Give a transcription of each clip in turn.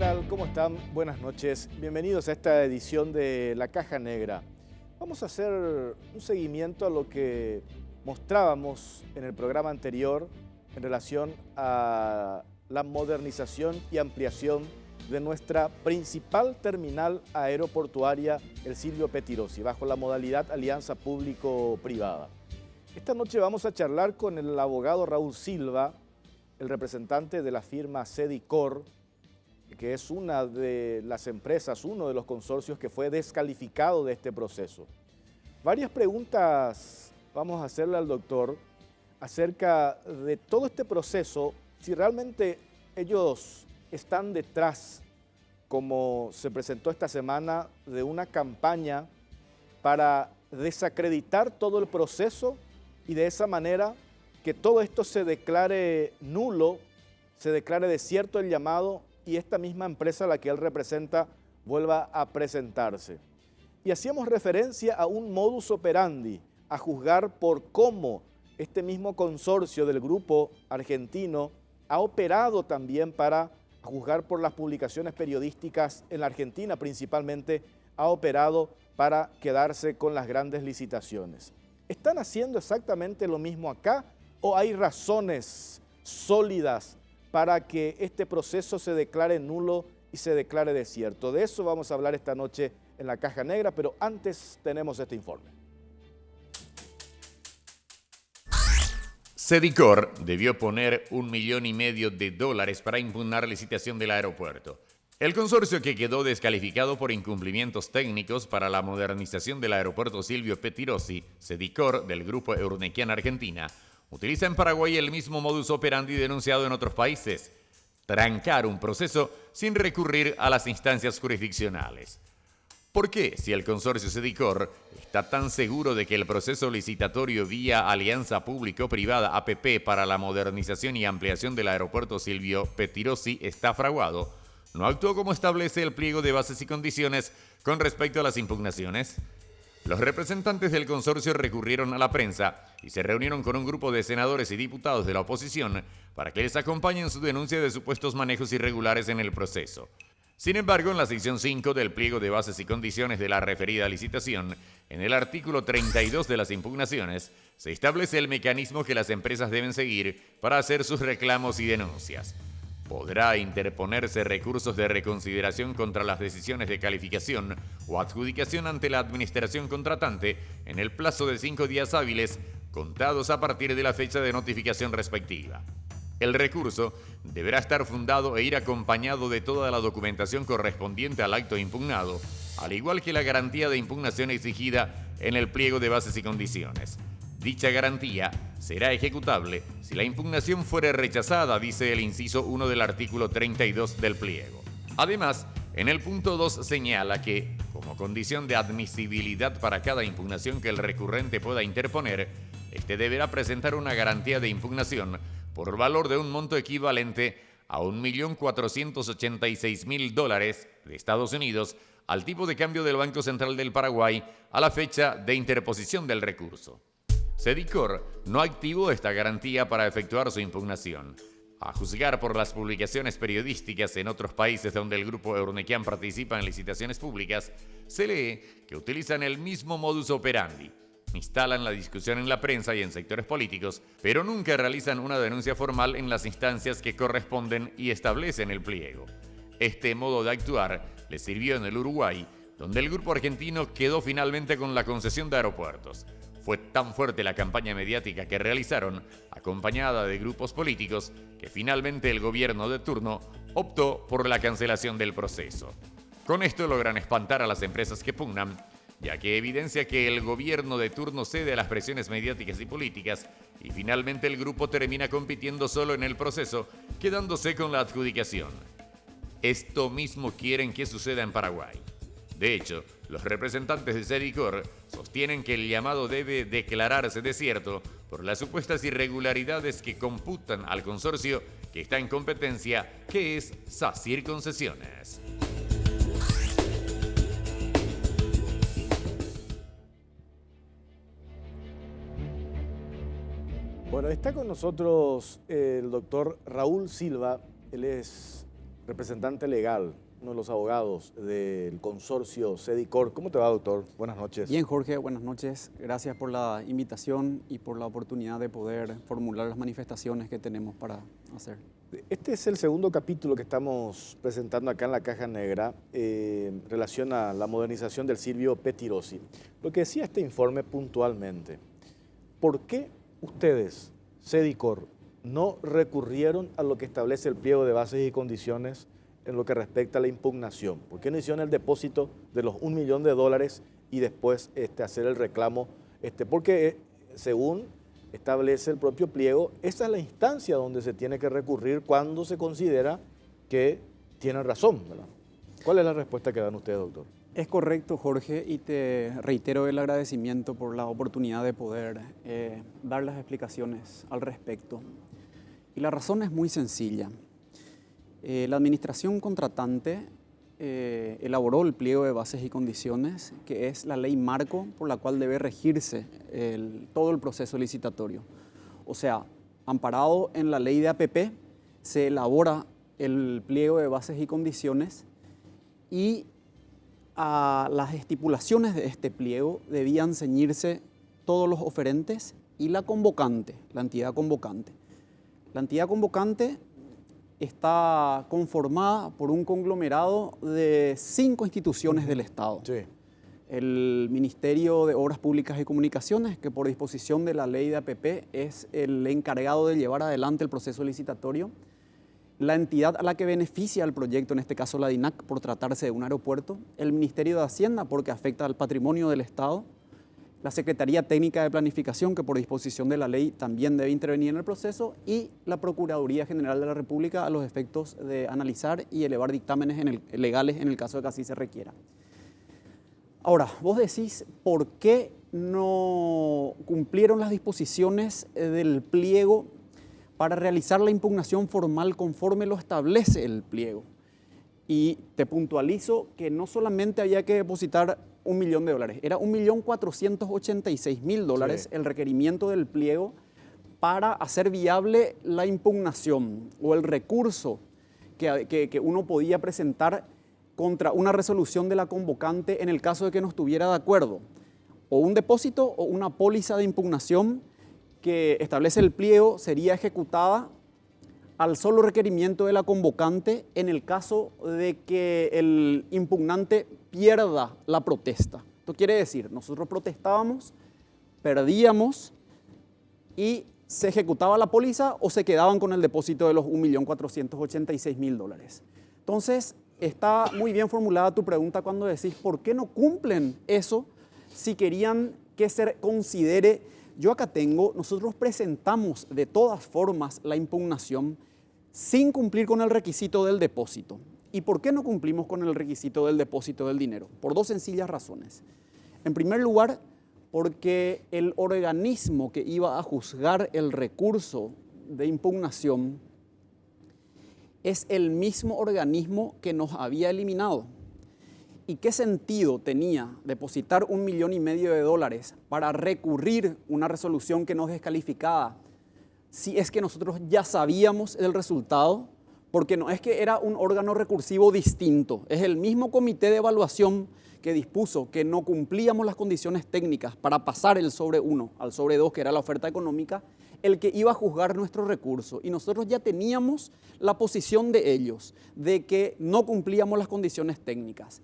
tal? ¿Cómo están? Buenas noches. Bienvenidos a esta edición de La Caja Negra. Vamos a hacer un seguimiento a lo que mostrábamos en el programa anterior en relación a la modernización y ampliación de nuestra principal terminal aeroportuaria, el Silvio Pettirossi, bajo la modalidad alianza público-privada. Esta noche vamos a charlar con el abogado Raúl Silva, el representante de la firma Sedicor, que es una de las empresas, uno de los consorcios que fue descalificado de este proceso. Varias preguntas vamos a hacerle al doctor acerca de todo este proceso, si realmente ellos están detrás, como se presentó esta semana, de una campaña para desacreditar todo el proceso y de esa manera que todo esto se declare nulo, se declare desierto el llamado y esta misma empresa a la que él representa vuelva a presentarse. Y hacíamos referencia a un modus operandi, a juzgar por cómo este mismo consorcio del grupo argentino ha operado también para juzgar por las publicaciones periodísticas en la Argentina, principalmente ha operado para quedarse con las grandes licitaciones. ¿Están haciendo exactamente lo mismo acá o hay razones sólidas para que este proceso se declare nulo y se declare desierto? De eso vamos a hablar esta noche en La Caja Negra, pero antes tenemos este informe. Sedicor debió poner $1,5 millones para impugnar la licitación del aeropuerto. El consorcio, que quedó descalificado por incumplimientos técnicos para la modernización del aeropuerto Silvio Pettirossi, Sedicor, del grupo Eurnequian Argentina, utiliza en Paraguay el mismo modus operandi denunciado en otros países: trancar un proceso sin recurrir a las instancias jurisdiccionales. ¿Por qué, si el consorcio Sedicor está tan seguro de que el proceso licitatorio vía alianza público-privada APP para la modernización y ampliación del aeropuerto Silvio Pettirossi está fraguado, no actuó como establece el pliego de bases y condiciones con respecto a las impugnaciones? Los representantes del consorcio recurrieron a la prensa y se reunieron con un grupo de senadores y diputados de la oposición para que les acompañen su denuncia de supuestos manejos irregulares en el proceso. Sin embargo, en la sección 5 del pliego de bases y condiciones de la referida licitación, en el artículo 32 de las impugnaciones, se establece el mecanismo que las empresas deben seguir para hacer sus reclamos y denuncias. Podrá interponerse recursos de reconsideración contra las decisiones de calificación o adjudicación ante la administración contratante en el plazo de 5 días hábiles contados a partir de la fecha de notificación respectiva. El recurso deberá estar fundado e ir acompañado de toda la documentación correspondiente al acto impugnado, al igual que la garantía de impugnación exigida en el pliego de bases y condiciones. Dicha garantía será ejecutable si la impugnación fuere rechazada, dice el inciso 1 del artículo 32 del pliego. Además, en el punto 2 señala que, como condición de admisibilidad para cada impugnación que el recurrente pueda interponer, este deberá presentar una garantía de impugnación por valor de un monto equivalente a $1.486.000 de Estados Unidos al tipo de cambio del Banco Central del Paraguay a la fecha de interposición del recurso. Sedicor no activó esta garantía para efectuar su impugnación. A juzgar por las publicaciones periodísticas en otros países donde el grupo Eurnequian participa en licitaciones públicas, se lee que utilizan el mismo modus operandi. Instalan la discusión en la prensa y en sectores políticos, pero nunca realizan una denuncia formal en las instancias que corresponden y establecen el pliego. Este modo de actuar les sirvió en el Uruguay, donde el grupo argentino quedó finalmente con la concesión de aeropuertos. Fue tan fuerte la campaña mediática que realizaron, acompañada de grupos políticos, que finalmente el gobierno de turno optó por la cancelación del proceso. Con esto logran espantar a las empresas que pugnan, ya que evidencia que el gobierno de turno cede a las presiones mediáticas y políticas y finalmente el grupo termina compitiendo solo en el proceso, quedándose con la adjudicación. Esto mismo quieren que suceda en Paraguay. De hecho, los representantes de Sedicor sostienen que el llamado debe declararse desierto por las supuestas irregularidades que computan al consorcio que está en competencia, que es SACIR Concesiones. Bueno, está con nosotros el doctor Raúl Silva. Él es representante legal, uno de los abogados del consorcio Cedicor. ¿Cómo te va, doctor? Buenas noches. Bien, Jorge, buenas noches. Gracias por la invitación y por la oportunidad de poder formular las manifestaciones que tenemos para hacer. Este es el segundo capítulo que estamos presentando acá en la Caja Negra en relación a la modernización del Silvio Pettirossi. Lo que decía este informe puntualmente, ¿por qué ustedes, Cedicor, no recurrieron a lo que establece el pliego de bases y condiciones en lo que respecta a la impugnación? ¿Por qué no hicieron el depósito de los $1 millón y después hacer el reclamo? Porque según establece el propio pliego, esa es la instancia donde se tiene que recurrir cuando se considera que tienen razón, ¿verdad? ¿Cuál es la respuesta que dan ustedes, doctor? Es correcto, Jorge, y te reitero el agradecimiento por la oportunidad de poder dar las explicaciones al respecto. Y la razón es muy sencilla. La administración contratante elaboró el pliego de bases y condiciones, que es la ley marco por la cual debe regirse todo el proceso licitatorio. O sea, amparado en la ley de APP, se elabora el pliego de bases y condiciones y a las estipulaciones de este pliego debían ceñirse todos los oferentes y la convocante, la entidad convocante. La entidad convocante está conformada por un conglomerado de 5 instituciones del Estado. Sí. El Ministerio de Obras Públicas y Comunicaciones, que por disposición de la ley de APP es el encargado de llevar adelante el proceso licitatorio. La entidad a la que beneficia el proyecto, en este caso la DINAC, por tratarse de un aeropuerto. El Ministerio de Hacienda, porque afecta al patrimonio del Estado. La Secretaría Técnica de Planificación, que por disposición de la ley también debe intervenir en el proceso, y la Procuraduría General de la República a los efectos de analizar y elevar dictámenes legales en el caso de que así se requiera. Ahora, vos decís, ¿por qué no cumplieron las disposiciones del pliego para realizar la impugnación formal conforme lo establece el pliego? Y te puntualizo que no solamente había que depositar $1 millón, era $1.486.000 Sí. el requerimiento del pliego para hacer viable la impugnación o el recurso que uno podía presentar contra una resolución de la convocante en el caso de que no estuviera de acuerdo, o un depósito o una póliza de impugnación que establece el pliego sería ejecutada al solo requerimiento de la convocante en el caso de que el impugnante pierda la protesta. Esto quiere decir, nosotros protestábamos, perdíamos y se ejecutaba la póliza o se quedaban con el depósito de los $1.486.000. Entonces, está muy bien formulada tu pregunta cuando decís, ¿por qué no cumplen eso si querían que se considere? Yo acá nosotros presentamos de todas formas la impugnación sin cumplir con el requisito del depósito. ¿Y por qué no cumplimos con el requisito del depósito del dinero? Por 2 sencillas razones. En primer lugar, porque el organismo que iba a juzgar el recurso de impugnación es el mismo organismo que nos había eliminado. ¿Y qué sentido tenía depositar $1,5 millones para recurrir una resolución que nos descalificaba si es que nosotros ya sabíamos el resultado? Porque no es que era un órgano recursivo distinto, es el mismo comité de evaluación que dispuso que no cumplíamos las condiciones técnicas para pasar el sobre 1 al sobre 2, que era la oferta económica, el que iba a juzgar nuestro recurso. Y nosotros ya teníamos la posición de ellos, de que no cumplíamos las condiciones técnicas.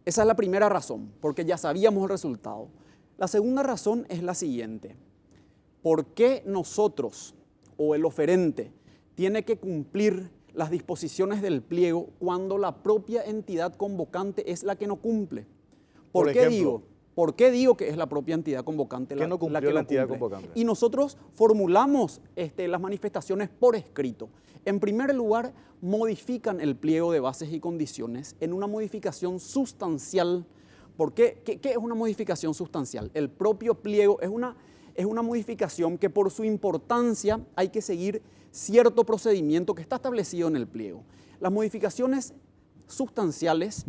Esa es la primera razón, porque ya sabíamos el resultado. La segunda razón es la siguiente. ¿Por qué nosotros o el oferente tiene que cumplir las disposiciones del pliego cuando la propia entidad convocante es la que no cumple? ¿Por qué digo que es la propia entidad convocante la que no entidad convocante? Y nosotros formulamos las manifestaciones por escrito. En primer lugar, modifican el pliego de bases y condiciones en una modificación sustancial. ¿Por qué? ¿Qué es una modificación sustancial? El propio pliego es una modificación que por su importancia hay que seguir cierto procedimiento que está establecido en el pliego. Las modificaciones sustanciales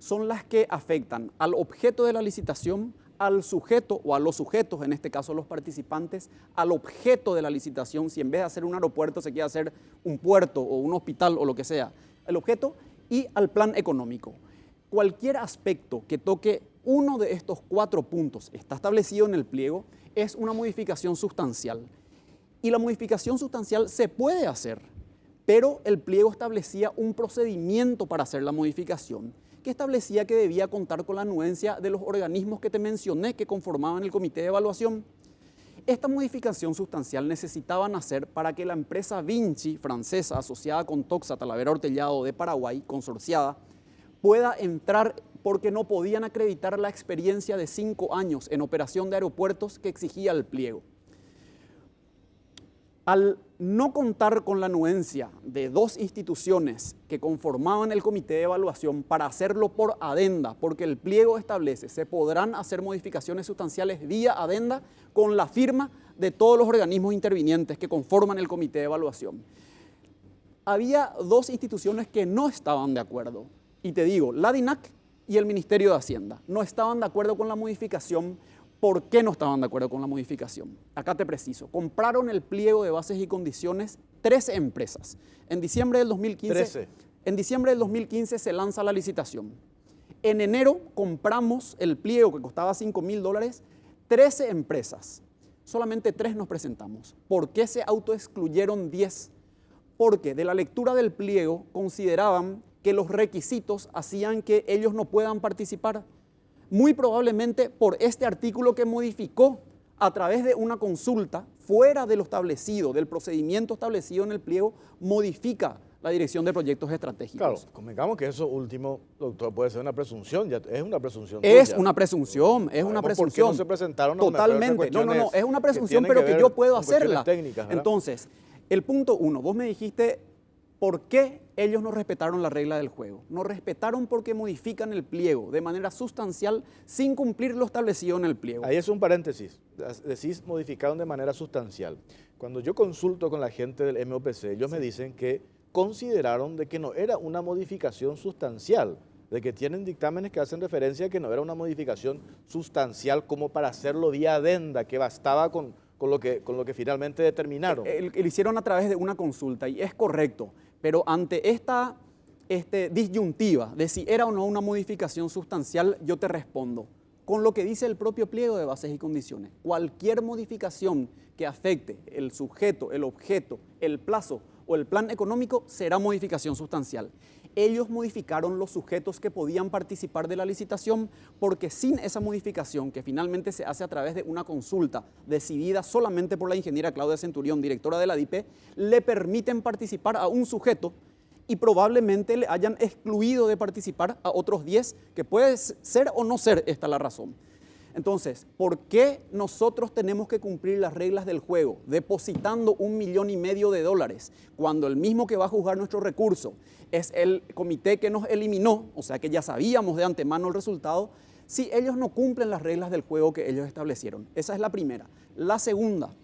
son las que afectan al objeto de la licitación, al sujeto o a los sujetos, en este caso los participantes, al objeto de la licitación. Si en vez de hacer un aeropuerto se quiere hacer un puerto o un hospital o lo que sea, y al plan económico. Cualquier aspecto que toque uno de estos 4 puntos está establecido en el pliego es una modificación sustancial. Y la modificación sustancial se puede hacer, pero el pliego establecía un procedimiento para hacer la modificación, que establecía que debía contar con la anuencia de los organismos que te mencioné que conformaban el comité de evaluación. Esta modificación sustancial necesitaban hacer para que la empresa Vinci, francesa, asociada con Toxa Talavera Ortellado de Paraguay, consorciada, pueda entrar porque no podían acreditar la experiencia de 5 años en operación de aeropuertos que exigía el pliego. Al no contar con la anuencia de 2 instituciones que conformaban el comité de evaluación para hacerlo por adenda, porque el pliego establece, se podrán hacer modificaciones sustanciales vía adenda con la firma de todos los organismos intervinientes que conforman el comité de evaluación. Había 2 instituciones que no estaban de acuerdo, y te digo, la DINAC y el Ministerio de Hacienda no estaban de acuerdo con la modificación. ¿Por qué no estaban de acuerdo con la modificación? Acá te preciso. Compraron el pliego de bases y condiciones 13 empresas. En diciembre del 2015 se lanza la licitación. En enero compramos el pliego que costaba $5.000, 13 empresas. Solamente 3 nos presentamos. ¿Por qué se autoexcluyeron 10? Porque de la lectura del pliego consideraban que los requisitos hacían que ellos no puedan participar. Muy probablemente por este artículo que modificó a través de una consulta fuera de lo establecido, del procedimiento establecido en el pliego, modifica la dirección de proyectos estratégicos. Claro, convengamos que eso último, doctor, puede ser una presunción, ya es una presunción. Es tuya. una presunción, es una presunción. ¿Por qué no se presentaron? Totalmente, no, es una presunción, pero que yo puedo hacerla. Técnicas, entonces, el punto 1, vos me dijiste, ¿por qué ellos no respetaron la regla del juego? No respetaron porque modifican el pliego de manera sustancial sin cumplir lo establecido en el pliego. Ahí es un paréntesis. Decís modificaron de manera sustancial. Cuando yo consulto con la gente del MOPC, ellos me dicen que consideraron de que no era una modificación sustancial, de que tienen dictámenes que hacen referencia a que no era una modificación sustancial como para hacerlo vía adenda, que bastaba con lo que finalmente determinaron. Lo hicieron a través de una consulta y es correcto. Pero ante esta disyuntiva de si era o no una modificación sustancial, yo te respondo. Con lo que dice el propio pliego de bases y condiciones, cualquier modificación que afecte el sujeto, el objeto, el plazo o el plan económico será modificación sustancial. Ellos modificaron los sujetos que podían participar de la licitación porque sin esa modificación, que finalmente se hace a través de una consulta decidida solamente por la ingeniera Claudia Centurión, directora de la DIPE, le permiten participar a un sujeto y probablemente le hayan excluido de participar a otros 10, que puede ser o no ser esta la razón. Entonces, ¿por qué nosotros tenemos que cumplir las reglas del juego depositando $1,5 millones cuando el mismo que va a juzgar nuestro recurso es el comité que nos eliminó, o sea que ya sabíamos de antemano el resultado, si ellos no cumplen las reglas del juego que ellos establecieron? Esa es la primera. La segunda,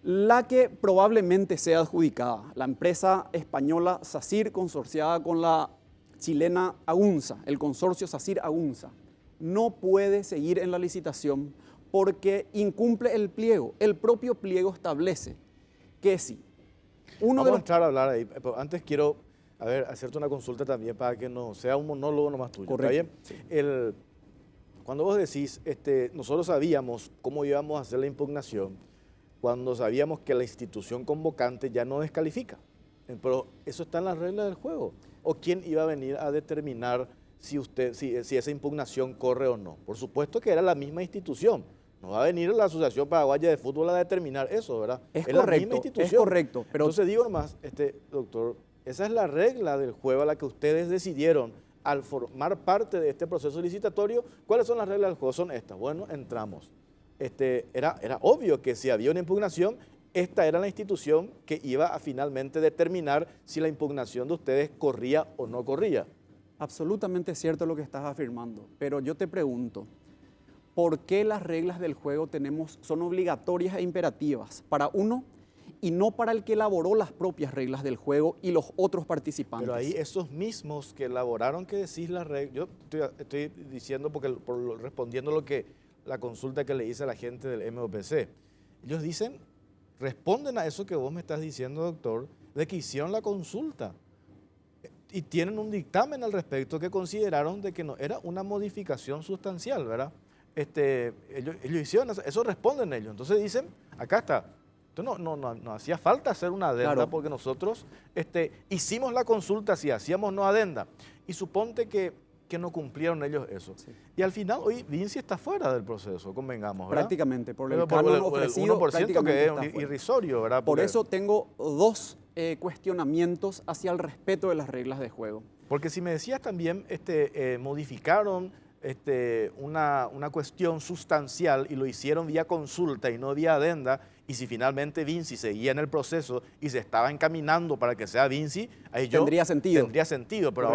la que probablemente sea adjudicada, la empresa española SACIR consorciada con la chilena AUNSA, el consorcio SACIR-AUNSA, no puede seguir en la licitación porque incumple el pliego. El propio pliego establece que si Vamos a entrar a hablar ahí, pero antes quiero hacerte una consulta también para que no sea un monólogo nomás tuyo. Correcto. ¿Está bien? Cuando vos decís, nosotros sabíamos cómo íbamos a hacer la impugnación, cuando sabíamos que la institución convocante ya no descalifica, pero eso está en las reglas del juego. ¿O quién iba a venir a determinar si esa impugnación corre o no? Por supuesto que era la misma institución. No va a venir la Asociación Paraguaya de Fútbol a determinar eso, ¿verdad? Es correcto, la misma institución. Es correcto. Pero entonces digo nomás, doctor, esa es la regla del juego a la que ustedes decidieron al formar parte de este proceso licitatorio. ¿Cuáles son las reglas del juego? Son estas. Bueno, entramos. Era obvio que si había una impugnación, esta era la institución que iba a finalmente determinar si la impugnación de ustedes corría o no corría. Absolutamente cierto lo que estás afirmando, pero yo te pregunto, ¿por qué las reglas del juego son obligatorias e imperativas para uno y no para el que elaboró las propias reglas del juego y los otros participantes? Pero ahí esos mismos que elaboraron que decís las reglas, yo estoy diciendo respondiendo la consulta que le hice a la gente del MOPC, ellos dicen, responden a eso que vos me estás diciendo, doctor, de que hicieron la consulta. y tienen un dictamen al respecto que consideraron de que no era una modificación sustancial, ¿verdad? Ellos hicieron eso responden ellos. Entonces dicen, acá está. Entonces no hacía falta hacer una adenda, claro, porque nosotros hicimos la consulta, si hacíamos no adenda. Y suponte que no cumplieron ellos eso. Sí. Y al final, hoy Vinci está fuera del proceso, convengamos, ¿verdad? Prácticamente, por el canon ofrecido, el 1% que es irrisorio, ¿verdad? Por eso tengo dos cuestionamientos hacia el respeto de las reglas de juego. Porque si me decías también, modificaron una cuestión sustancial y lo hicieron vía consulta y no vía adenda, y si finalmente Vinci seguía en el proceso y se estaba encaminando para que sea Vinci, ahí tendría sentido. Tendría sentido, pero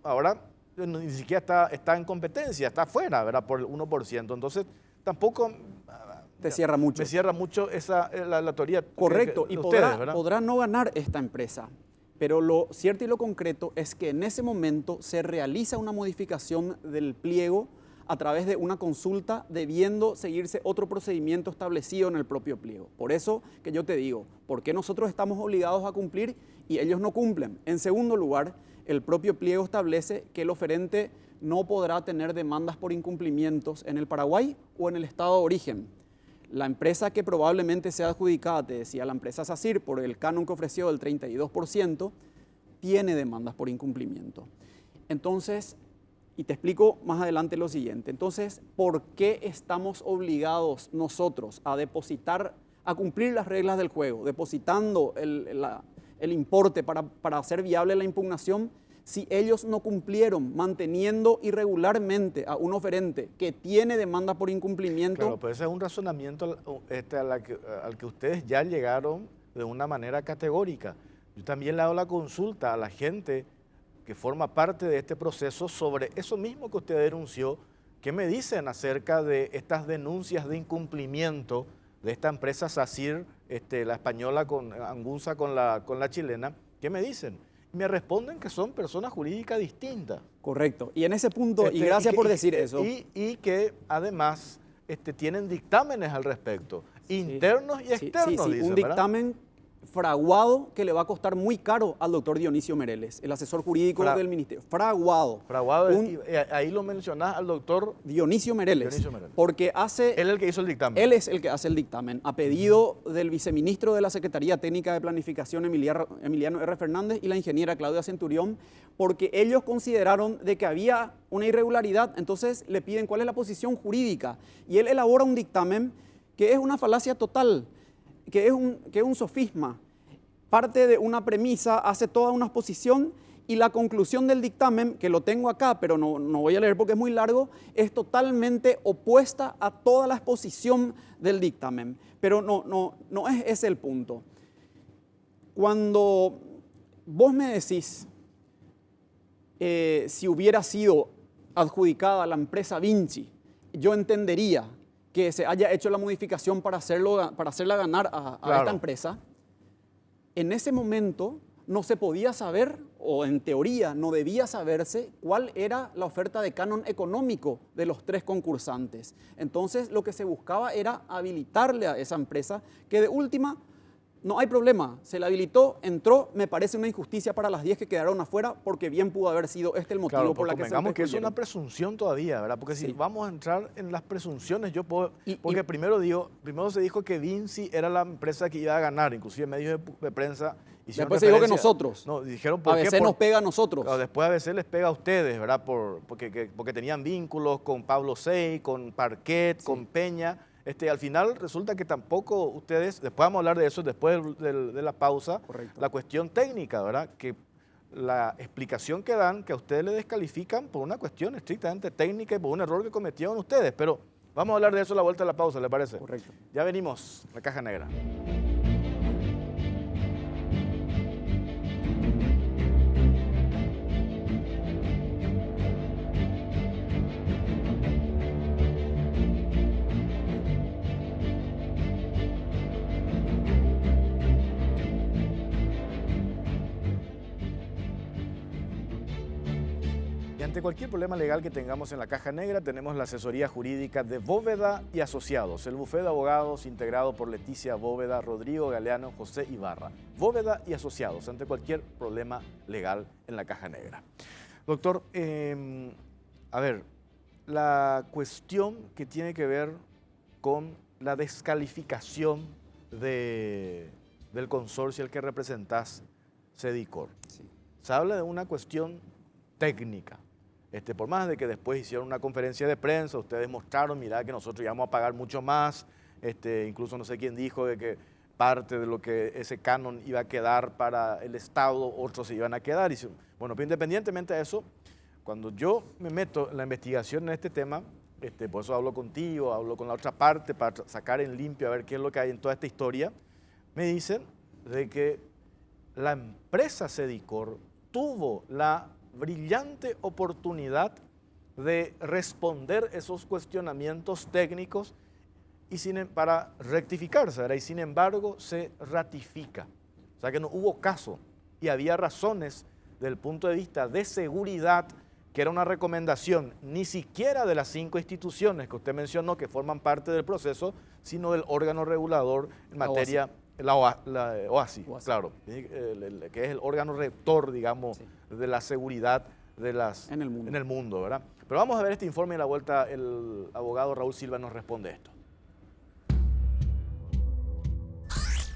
ahora ni siquiera está en competencia, está fuera, ¿verdad? Por el 1%. Entonces, tampoco... Te cierra mucho. Me cierra mucho la teoría. Correcto, y podrá no ganar esta empresa. Pero lo cierto y lo concreto es que en ese momento se realiza una modificación del pliego a través de una consulta, debiendo seguirse otro procedimiento establecido en el propio pliego. Por eso que yo te digo, ¿por qué nosotros estamos obligados a cumplir y ellos no cumplen? En segundo lugar, el propio pliego establece que el oferente no podrá tener demandas por incumplimientos en el Paraguay o en el estado de origen. La empresa que probablemente sea adjudicada, te decía, la empresa SACIR, por el canon que ofreció del 32%, tiene demandas por incumplimiento. Entonces, y te explico más adelante lo siguiente. Entonces, ¿por qué estamos obligados nosotros a depositar, a cumplir las reglas del juego, depositando el importe para hacer viable la impugnación, si ellos no cumplieron manteniendo irregularmente a un oferente que tiene demanda por incumplimiento? Claro, pero ese es un razonamiento al que ustedes ya llegaron de una manera categórica. Yo también le hago la consulta a la gente que forma parte de este proceso sobre eso mismo que usted denunció. ¿Qué me dicen acerca de estas denuncias de incumplimiento de esta empresa SACIR, la española con Angusa con la chilena? ¿Qué me dicen? Me responden que son personas jurídicas distintas. Correcto. Y en ese punto, y gracias por decir eso. Y que además tienen dictámenes al respecto, internos y externos. Sí, dicen, un dictamen fraguado que le va a costar muy caro al doctor Dionisio Mereles, el asesor jurídico del ministerio. Fraguado. Ahí lo mencionás al doctor Dionisio Mereles. Porque hace... Él es el que hizo el dictamen. Él es el que hace el dictamen, a pedido del viceministro de la Secretaría Técnica de Planificación, Emiliano R. Fernández, y la ingeniera Claudia Centurión, porque ellos consideraron de que había una irregularidad, entonces le piden cuál es la posición jurídica. Y él elabora un dictamen que es una falacia total, que es un sofisma. Parte de una premisa, hace toda una exposición, y la conclusión del dictamen, que lo tengo acá, pero no voy a leer porque es muy largo, es totalmente opuesta a toda la exposición del dictamen. Pero no es ese el punto. Cuando vos me decís, si hubiera sido adjudicada a la empresa Vinci, yo entendería que se haya hecho la modificación para hacerla ganar a esta empresa. En ese momento no se podía saber, o en teoría no debía saberse, cuál era la oferta de canon económico de los tres concursantes. Entonces lo que se buscaba era habilitarle a esa empresa, que de última no hay problema, se la habilitó, entró. Me parece una injusticia para las 10 que quedaron afuera, porque bien pudo haber sido el motivo por la que se excluyeron. Que es una presunción todavía, ¿verdad? Porque si vamos a entrar en las presunciones, yo puedo... Porque primero se dijo que Vinci era la empresa que iba a ganar, inclusive medios de prensa hicieron después se dijo que nosotros. No, dijeron por qué. ABC nos pega a nosotros. Claro, después ABC les pega a ustedes, ¿verdad? Porque tenían vínculos con Pablo Sey, con Parquet, con Peña. Al final resulta que tampoco ustedes, después vamos a hablar de eso después de la pausa. Correcto. La cuestión técnica, ¿verdad? Que la explicación que dan, que a ustedes le descalifican por una cuestión estrictamente técnica y por un error que cometieron ustedes. Pero vamos a hablar de eso a la vuelta de la pausa, ¿le parece? Correcto. Ya venimos, la caja negra. Ante cualquier problema legal que tengamos en la Caja Negra, tenemos la asesoría jurídica de Bóveda y Asociados, el bufete de abogados integrado por Leticia Bóveda, Rodrigo Galeano, José Ibarra. Bóveda y Asociados, ante cualquier problema legal en la Caja Negra. Doctor, a ver, la cuestión que tiene que ver con la descalificación del consorcio al que representás, Sedicor. Sí. Se habla de una cuestión técnica. Por más de que después hicieron una conferencia de prensa, ustedes mostraron, mirá que nosotros íbamos a pagar mucho más, incluso no sé quién dijo de que parte de lo que ese canon iba a quedar para el Estado, otros se iban a quedar. Bueno, pero independientemente de eso, cuando yo me meto en la investigación en este tema, por eso hablo contigo, hablo con la otra parte para sacar en limpio a ver qué es lo que hay en toda esta historia, me dicen de que la empresa Sedicor tuvo la brillante oportunidad de responder esos cuestionamientos técnicos y para rectificarse, ¿verdad? Y sin embargo se ratifica. O sea que no hubo caso y había razones desde el punto de vista de seguridad, que era una recomendación ni siquiera de las 5 instituciones que usted mencionó que forman parte del proceso, sino del órgano regulador en materia, la OASI, claro, que es el órgano rector, digamos, sí, de la seguridad en el mundo, ¿verdad? Pero vamos a ver este informe y a la vuelta el abogado Raúl Silva nos responde esto.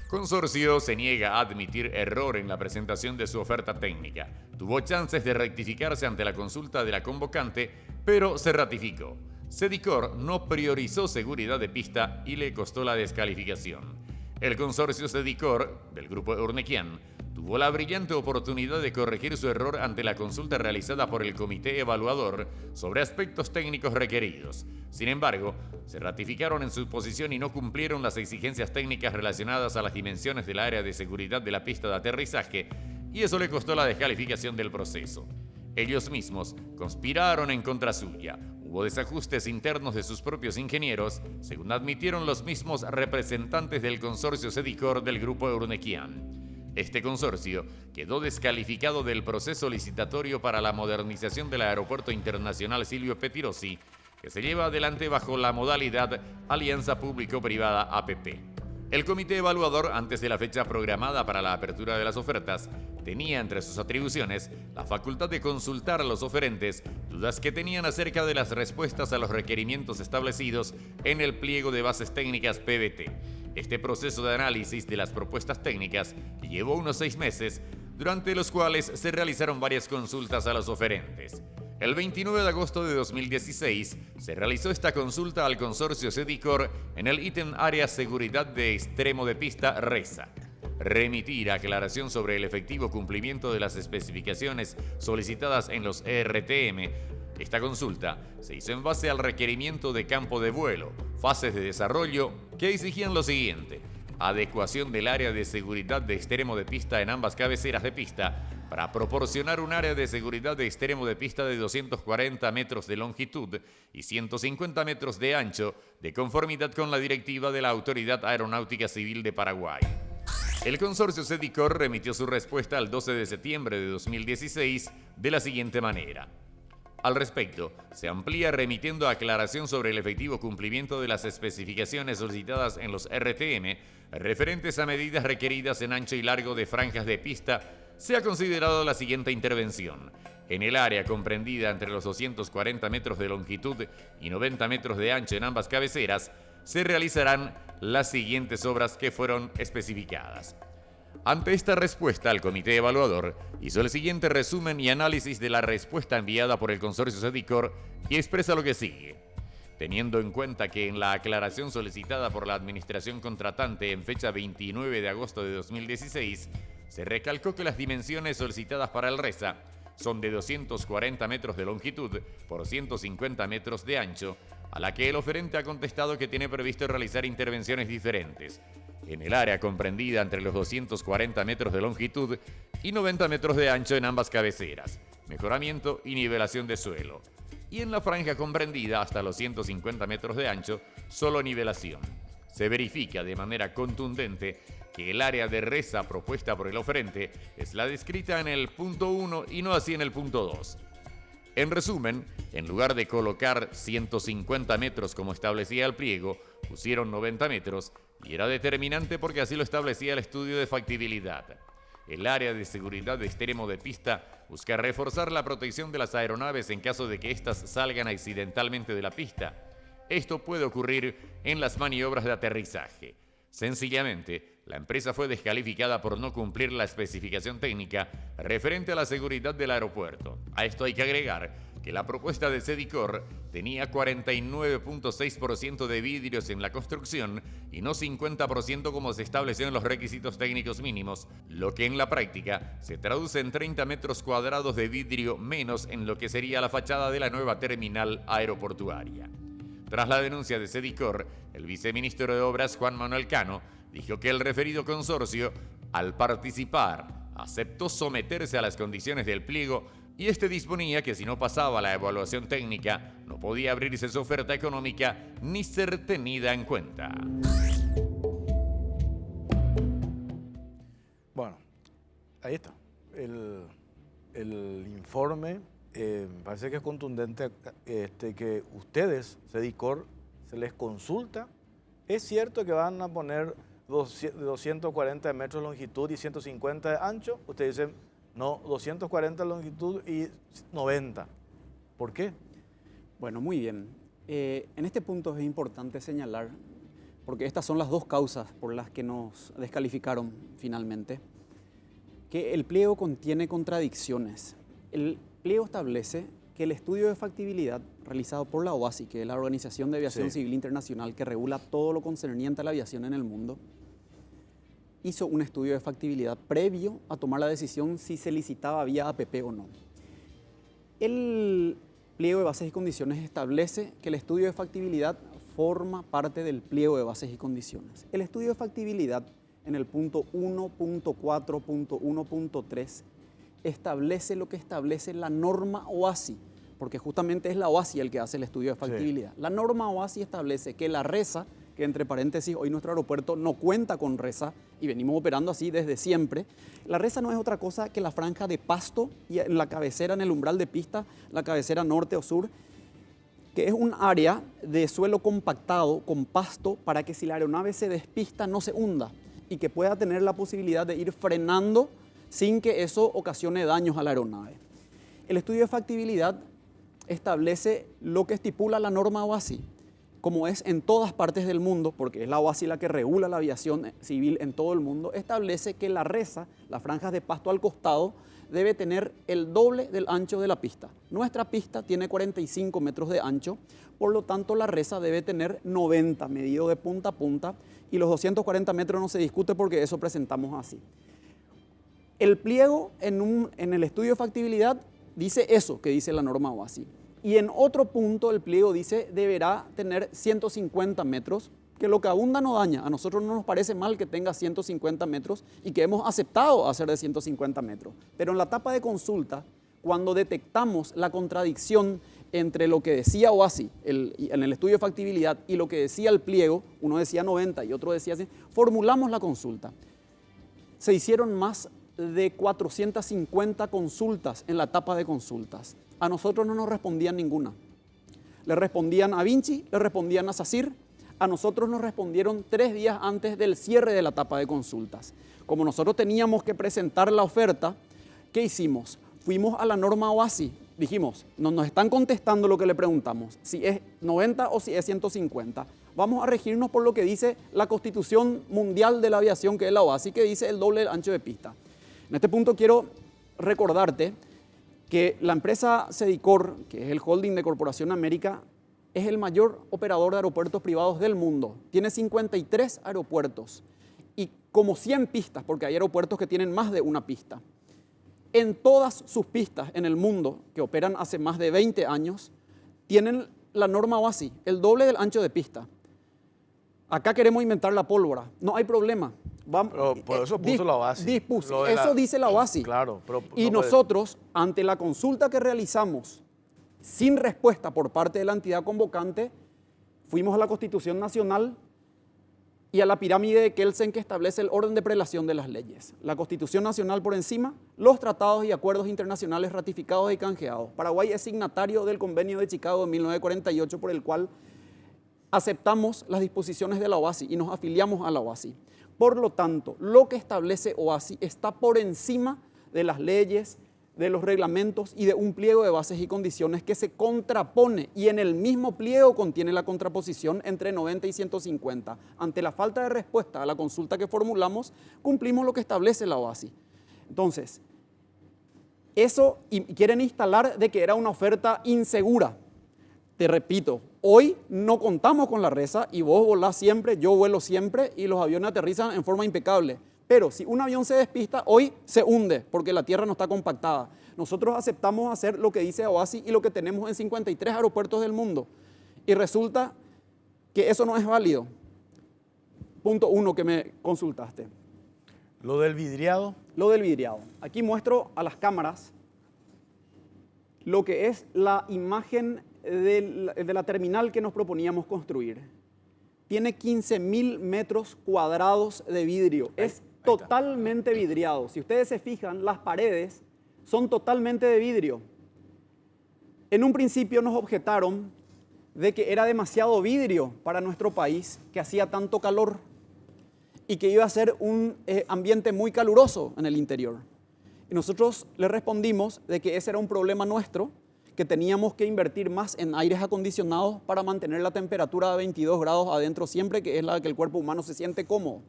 Consorcio se niega a admitir error en la presentación de su oferta técnica. Tuvo chances de rectificarse ante la consulta de la convocante, pero se ratificó. Sedicor no priorizó seguridad de pista y le costó la descalificación. El consorcio Sedicor, del grupo Urnequian, tuvo la brillante oportunidad de corregir su error ante la consulta realizada por el comité evaluador sobre aspectos técnicos requeridos. Sin embargo, se ratificaron en su posición y no cumplieron las exigencias técnicas relacionadas a las dimensiones del área de seguridad de la pista de aterrizaje, y eso le costó la descalificación del proceso. Ellos mismos conspiraron en contra suya. Hubo desajustes internos de sus propios ingenieros, según admitieron los mismos representantes del consorcio Sedicor del grupo Urnequian. Este consorcio quedó descalificado del proceso licitatorio para la modernización del Aeropuerto Internacional Silvio Pettirossi, que se lleva adelante bajo la modalidad Alianza Público-Privada APP. El comité evaluador, antes de la fecha programada para la apertura de las ofertas, tenía entre sus atribuciones la facultad de consultar a los oferentes dudas que tenían acerca de las respuestas a los requerimientos establecidos en el pliego de bases técnicas PBT. Este proceso de análisis de las propuestas técnicas llevó unos 6 meses, durante los cuales se realizaron varias consultas a los oferentes. El 29 de agosto de 2016 se realizó esta consulta al consorcio Sedicor en el ítem Área Seguridad de Extremo de Pista RESA. Remitir aclaración sobre el efectivo cumplimiento de las especificaciones solicitadas en los ERTM. Esta consulta se hizo en base al requerimiento de campo de vuelo, fases de desarrollo que exigían lo siguiente: adecuación del área de seguridad de extremo de pista en ambas cabeceras de pista para proporcionar un área de seguridad de extremo de pista de 240 metros de longitud y 150 metros de ancho, de conformidad con la directiva de la Autoridad Aeronáutica Civil de Paraguay. El consorcio Sedicor remitió su respuesta el 12 de septiembre de 2016 de la siguiente manera. Al respecto, se amplía remitiendo aclaración sobre el efectivo cumplimiento de las especificaciones solicitadas en los RTM referentes a medidas requeridas en ancho y largo de franjas de pista. Se ha considerado la siguiente intervención. En el área comprendida entre los 240 metros de longitud y 90 metros de ancho en ambas cabeceras, se realizarán las siguientes obras que fueron especificadas. Ante esta respuesta, el comité evaluador hizo el siguiente resumen y análisis de la respuesta enviada por el consorcio Sedicor y expresa lo que sigue. Teniendo en cuenta que en la aclaración solicitada por la administración contratante en fecha 29 de agosto de 2016, se recalcó que las dimensiones solicitadas para el RESA son de 240 metros de longitud por 150 metros de ancho, a la que el oferente ha contestado que tiene previsto realizar intervenciones diferentes en el área comprendida entre los 240 metros de longitud y 90 metros de ancho en ambas cabeceras, mejoramiento y nivelación de suelo, y en la franja comprendida hasta los 150 metros de ancho, solo nivelación. Se verifica de manera contundente que el área de RESA propuesta por el oferente es la descrita en el punto 1 y no así en el punto 2. En resumen, en lugar de colocar 150 metros como establecía el pliego, pusieron 90 metros y era determinante porque así lo establecía el estudio de factibilidad. El área de seguridad de extremo de pista busca reforzar la protección de las aeronaves en caso de que éstas salgan accidentalmente de la pista. Esto puede ocurrir en las maniobras de aterrizaje. Sencillamente, la empresa fue descalificada por no cumplir la especificación técnica referente a la seguridad del aeropuerto. A esto hay que agregar que la propuesta de Cedicor tenía 49.6% de vidrios en la construcción y no 50% como se estableció en los requisitos técnicos mínimos, lo que en la práctica se traduce en 30 metros cuadrados de vidrio menos en lo que sería la fachada de la nueva terminal aeroportuaria. Tras la denuncia de Cedicor, el viceministro de Obras, Juan Manuel Cano, dijo que el referido consorcio, al participar, aceptó someterse a las condiciones del pliego y este disponía que si no pasaba la evaluación técnica, no podía abrirse su oferta económica ni ser tenida en cuenta. Bueno, ahí está. El informe parece que es contundente, que ustedes, Cedicor, se les consulta. Es cierto que van a poner 240 metros de longitud y 150 de ancho. Ustedes dicen, no, 240 de longitud y 90. ¿Por qué? Bueno, muy bien. En este punto es importante señalar, porque estas son las dos causas por las que nos descalificaron finalmente, que el pliego contiene contradicciones. El pliego establece que el estudio de factibilidad realizado por la OASI, que es la Organización de Aviación Civil Internacional que regula todo lo concerniente a la aviación en el mundo, hizo un estudio de factibilidad previo a tomar la decisión si se licitaba vía APP o no. El pliego de bases y condiciones establece que el estudio de factibilidad forma parte del pliego de bases y condiciones. El estudio de factibilidad en el punto 1.4.1.3 establece lo que establece la norma OASI, porque justamente es la OASI el que hace el estudio de factibilidad. La norma OASI establece que la RESA, que entre paréntesis hoy nuestro aeropuerto no cuenta con RESA y venimos operando así desde siempre. La RESA no es otra cosa que la franja de pasto y en la cabecera, en el umbral de pista, la cabecera norte o sur, que es un área de suelo compactado con pasto para que si la aeronave se despista no se hunda y que pueda tener la posibilidad de ir frenando sin que eso ocasione daños a la aeronave. El estudio de factibilidad establece lo que estipula la norma OASI, como es en todas partes del mundo, porque es la OASI la que regula la aviación civil en todo el mundo, establece que la RESA, las franjas de pasto al costado, debe tener el doble del ancho de la pista. Nuestra pista tiene 45 metros de ancho, por lo tanto la RESA debe tener 90 medido de punta a punta y los 240 metros no se discute porque eso presentamos así. El pliego en el estudio de factibilidad dice eso que dice la norma OASI. Y en otro punto el pliego dice deberá tener 150 metros, que lo que abunda no daña. A nosotros no nos parece mal que tenga 150 metros y que hemos aceptado hacer de 150 metros. Pero en la etapa de consulta, cuando detectamos la contradicción entre lo que decía OASI en el estudio de factibilidad y lo que decía el pliego, uno decía 90 y otro decía 100, formulamos la consulta. Se hicieron más de 450 consultas en la etapa de consultas. A nosotros no nos respondían ninguna. Le respondían a Vinci, le respondían a SACIR. A nosotros nos respondieron 3 días antes del cierre de la etapa de consultas. Como nosotros teníamos que presentar la oferta, ¿qué hicimos? Fuimos a la norma OASI. Dijimos, no nos están contestando lo que le preguntamos, si es 90 o si es 150. Vamos a regirnos por lo que dice la Constitución Mundial de la Aviación, que es la OASI, que dice el doble del ancho de pista. En este punto quiero recordarte que la empresa Cedicor, que es el holding de Corporación América, es el mayor operador de aeropuertos privados del mundo. Tiene 53 aeropuertos y como 100 pistas, porque hay aeropuertos que tienen más de una pista. En todas sus pistas en el mundo, que operan hace más de 20 años, tienen la norma OASI, el doble del ancho de pista. Acá queremos inventar la pólvora, no hay problema. Pero por eso puso la OASI. Eso dice la OASI. Claro, pero y nosotros, ante la consulta que realizamos, sin respuesta por parte de la entidad convocante, fuimos a la Constitución Nacional y a la pirámide de Kelsen, que establece el orden de prelación de las leyes. La Constitución Nacional por encima, los tratados y acuerdos internacionales ratificados y canjeados. Paraguay es signatario del Convenio de Chicago de 1948, por el cual aceptamos las disposiciones de la OASI y nos afiliamos a la OASI. Por lo tanto, lo que establece OASI está por encima de las leyes, de los reglamentos y de un pliego de bases y condiciones que se contrapone, y en el mismo pliego contiene la contraposición entre 90 y 150. Ante la falta de respuesta a la consulta que formulamos, cumplimos lo que establece la OASI. Entonces, eso, y quieren instalar de que era una oferta insegura. Te repito, hoy no contamos con la resa y vos volás siempre, yo vuelo siempre y los aviones aterrizan en forma impecable. Pero si un avión se despista, hoy se hunde porque la tierra no está compactada. Nosotros aceptamos hacer lo que dice OASI y lo que tenemos en 53 aeropuertos del mundo. Y resulta que eso no es válido. Punto 1 que me consultaste. ¿Lo del vidriado? Lo del vidriado. Aquí muestro a las cámaras lo que es la imagen de la terminal que nos proponíamos construir. Tiene 15.000 metros cuadrados de vidrio. Es totalmente vidriado. Si ustedes se fijan, las paredes son totalmente de vidrio. En un principio nos objetaron de que era demasiado vidrio para nuestro país, que hacía tanto calor y que iba a ser un ambiente muy caluroso en el interior. Y nosotros le respondimos de que ese era un problema nuestro, que teníamos que invertir más en aires acondicionados para mantener la temperatura de 22 grados adentro siempre, que es la que el cuerpo humano se siente cómodo.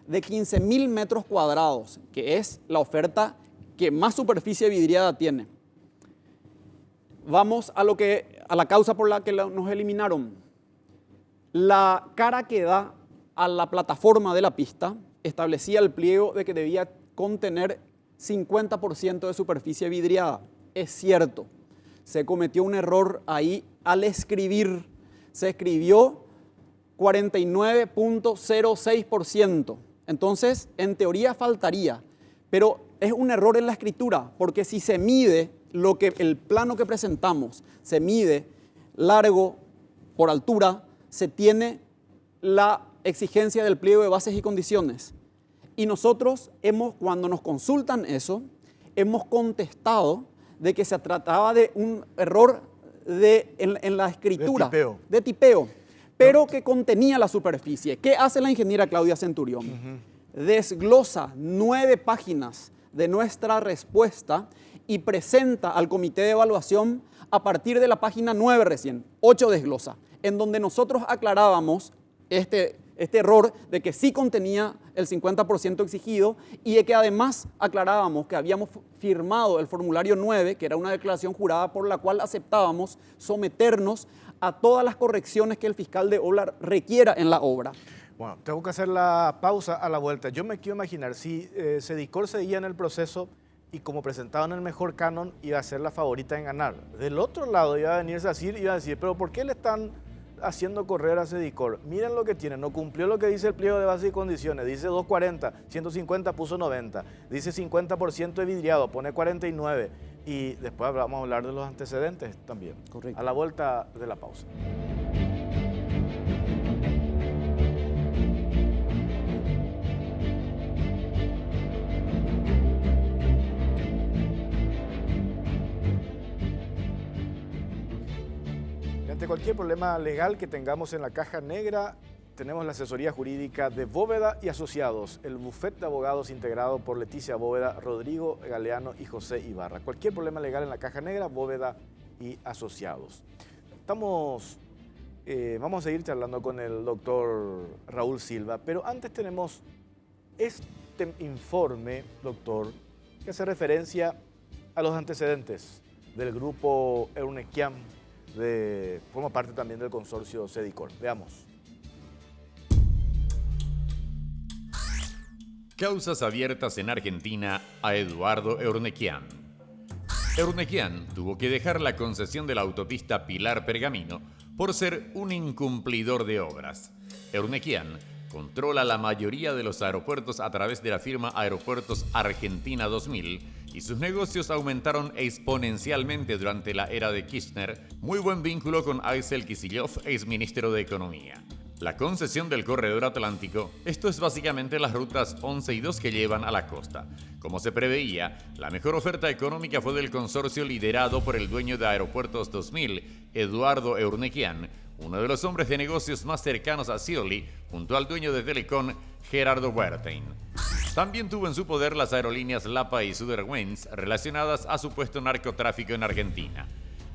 De 15.000 metros cuadrados, que es la oferta que más superficie vidriada tiene. Vamos a la causa por la que nos eliminaron. La cara que da a la plataforma de la pista establecía el pliego de que debía contener 50% de superficie vidriada. Es cierto, se cometió un error ahí al escribir. Se escribió 49.06%. Entonces, en teoría faltaría, pero es un error en la escritura, porque si se mide el plano que presentamos, se mide largo por altura, se tiene la exigencia del pliego de bases y condiciones. Y nosotros cuando nos consultan eso, hemos contestado de que se trataba de un error en la escritura. De tipeo. Pero que contenía la superficie. ¿Qué hace la ingeniera Claudia Centurión? Desglosa 9 páginas de nuestra respuesta y presenta al comité de evaluación a partir de la página 9 recién, 8 desglosa, en donde nosotros aclarábamos este error de que sí contenía el 50% exigido y de que además aclarábamos que habíamos firmado el formulario 9, que era una declaración jurada por la cual aceptábamos someternos a todas las correcciones que el fiscal de obra requiera en la obra. Bueno, tengo que hacer la pausa a la vuelta. Yo me quiero imaginar, si Sedicor seguía en el proceso y como presentaban el mejor canon, iba a ser la favorita en ganar. Del otro lado iba a venirse a decir, pero ¿por qué le están haciendo correr a Sedicor? Miren lo que tiene, no cumplió lo que dice el pliego de bases y condiciones, dice 240, 150 puso 90, dice 50% de vidriado, pone 49 y después vamos a hablar de los antecedentes también. Correcto. A la vuelta de la pausa. Ante cualquier problema legal que tengamos en la caja negra, tenemos la asesoría jurídica de Bóveda y Asociados, el bufete de abogados integrado por Leticia Bóveda, Rodrigo Galeano y José Ibarra. Cualquier problema legal en la caja negra, Bóveda y Asociados. Vamos a seguir charlando con el doctor Raúl Silva, pero antes tenemos este informe, doctor, que hace referencia a los antecedentes del grupo Eurnequian, forma parte también del consorcio Sedicor. Veamos. Causas abiertas en Argentina a Eduardo Eurnequian. Eurnequian tuvo que dejar la concesión de la autopista Pilar Pergamino por ser un incumplidor de obras. Eurnequian controla la mayoría de los aeropuertos a través de la firma Aeropuertos Argentina 2000 y sus negocios aumentaron exponencialmente durante la era de Kirchner. Muy buen vínculo con Axel Kicillof, exministro de Economía. La concesión del corredor atlántico, esto es básicamente las rutas 11 y 2 que llevan a la costa. Como se preveía, la mejor oferta económica fue del consorcio liderado por el dueño de Aeropuertos 2000, Eduardo Eurnequian, uno de los hombres de negocios más cercanos a Scioli, junto al dueño de Telecom, Gerardo Wertheim. También tuvo en su poder las aerolíneas LAPA y Suderwings relacionadas a supuesto narcotráfico en Argentina.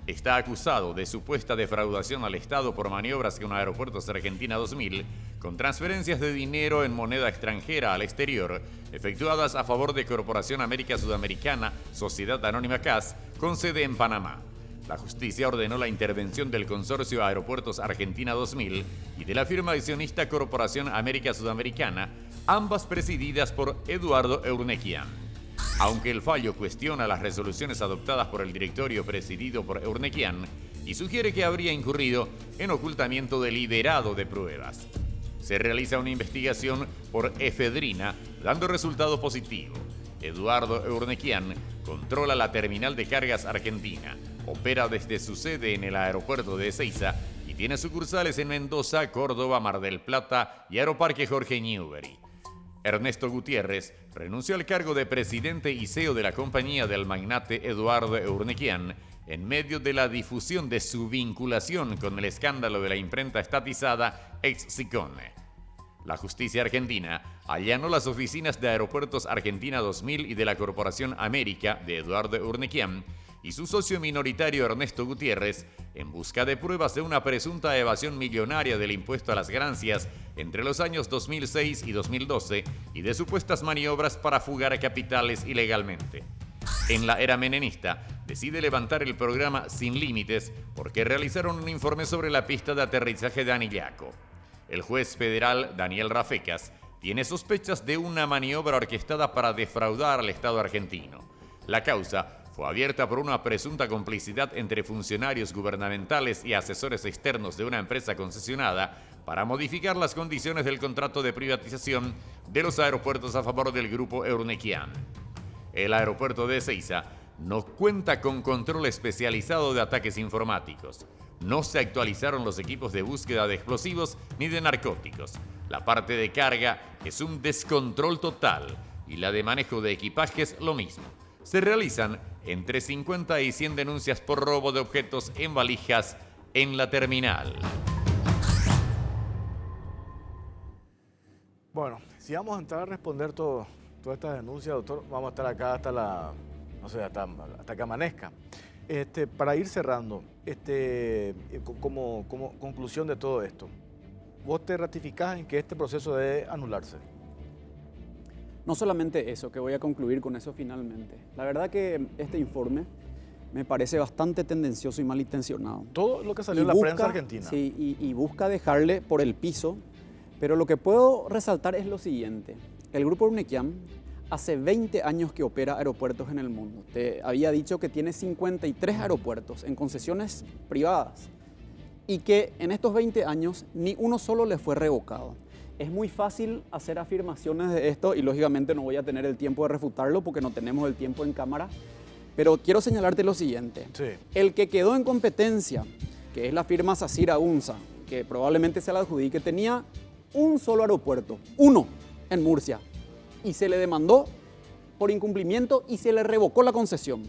Está acusado de supuesta defraudación al Estado por maniobras con Aeropuertos Argentina 2000, con transferencias de dinero en moneda extranjera al exterior, efectuadas a favor de Corporación América Sudamericana, Sociedad Anónima CAS, con sede en Panamá. La justicia ordenó la intervención del consorcio Aeropuertos Argentina 2000 y de la firma accionista Corporación América Sudamericana, ambas presididas por Eduardo Eurnequian. Aunque el fallo cuestiona las resoluciones adoptadas por el directorio presidido por Eurnequian y sugiere que habría incurrido en ocultamiento deliberado de pruebas. Se realiza una investigación por efedrina, dando resultado positivo. Eduardo Eurnequian controla la terminal de cargas argentina, opera desde su sede en el aeropuerto de Ezeiza y tiene sucursales en Mendoza, Córdoba, Mar del Plata y Aeroparque Jorge Newbery. Ernesto Gutiérrez renunció al cargo de presidente y CEO de la compañía del magnate Eduardo Eurnequian en medio de la difusión de su vinculación con el escándalo de la imprenta estatizada ex-Sicone. La justicia argentina allanó las oficinas de Aeropuertos Argentina 2000 y de la Corporación América de Eduardo Eurnequian y su socio minoritario Ernesto Gutiérrez en busca de pruebas de una presunta evasión millonaria del impuesto a las ganancias entre los años 2006 y 2012 y de supuestas maniobras para fugar capitales ilegalmente. En la era menemista, decide levantar el programa Sin Límites porque realizaron un informe sobre la pista de aterrizaje de Anillaco. El juez federal Daniel Rafecas tiene sospechas de una maniobra orquestada para defraudar al Estado argentino. La causa fue abierta por una presunta complicidad entre funcionarios gubernamentales y asesores externos de una empresa concesionada para modificar las condiciones del contrato de privatización de los aeropuertos a favor del grupo Eurnequian. El aeropuerto de Ezeiza no cuenta con control especializado de ataques informáticos. No se actualizaron los equipos de búsqueda de explosivos ni de narcóticos. La parte de carga es un descontrol total y la de manejo de equipajes lo mismo. Se realizan entre 50 y 100 denuncias por robo de objetos en valijas en la terminal. Bueno, si vamos a entrar a responder todas estas denuncias, doctor, vamos a estar acá hasta que amanezca. Para ir cerrando, como conclusión de todo esto, ¿vos te ratificás en que este proceso debe anularse? No solamente eso, que voy a concluir con eso finalmente. La verdad que este informe me parece bastante tendencioso y malintencionado. Todo lo que salió en la prensa argentina. Sí, y busca dejarle por el piso, pero lo que puedo resaltar es lo siguiente. El grupo Eurnequian hace 20 años que opera aeropuertos en el mundo. Te había dicho que tiene 53 aeropuertos en concesiones privadas y que en estos 20 años ni uno solo le fue revocado. Es muy fácil hacer afirmaciones de esto y lógicamente no voy a tener el tiempo de refutarlo porque no tenemos el tiempo en cámara, pero quiero señalarte lo siguiente. Sí. El que quedó en competencia, que es la firma Sacira Unza, que probablemente se la adjudique, tenía un solo aeropuerto, uno en Murcia, y se le demandó por incumplimiento y se le revocó la concesión.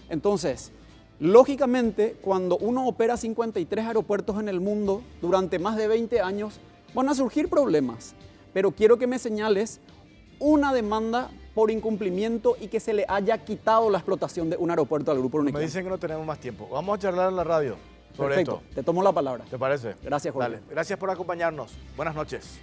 Entonces, lógicamente, cuando uno opera 53 aeropuertos en el mundo durante más de 20 años, van a surgir problemas. Pero quiero que me señales una demanda por incumplimiento y que se le haya quitado la explotación de un aeropuerto al grupo Eurnequian. Me dicen que no tenemos más tiempo. Vamos a charlar en la radio sobre Perfecto, esto. te tomo la palabra. ¿Te parece? Gracias, Jorge. Dale. Gracias por acompañarnos. Buenas noches.